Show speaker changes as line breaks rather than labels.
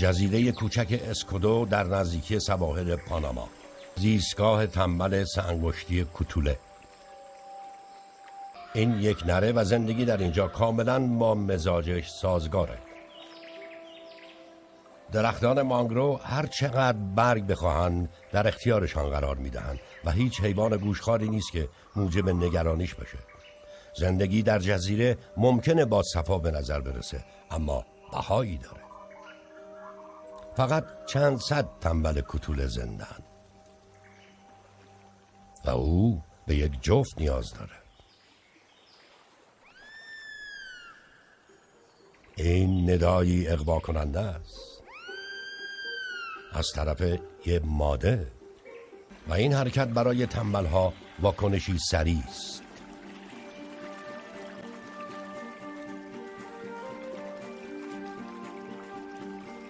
جزیره کوچک اسکودو در نزدیکی سواحل پاناما، زیستگاه تنبل سه‌انگشتی کوتوله. این یک نره و زندگی در اینجا کاملا با مزاجش سازگاره. درختان مانگرو هر چقدر برگ بخواهند در اختیارشان قرار میدهند و هیچ حیوان گوشخواری نیست که موجب نگرانیش بشه. زندگی در جزیره ممکنه با صفا به نظر برسه، اما بهایی داره. فقط چند صد تنبل کوتوله زنده‌اند و او به یک جفت نیاز داره. این ندایی اغوا کننده است از طرف یه ماده و این حرکت برای تنبل‌ها واکنشی سریع است.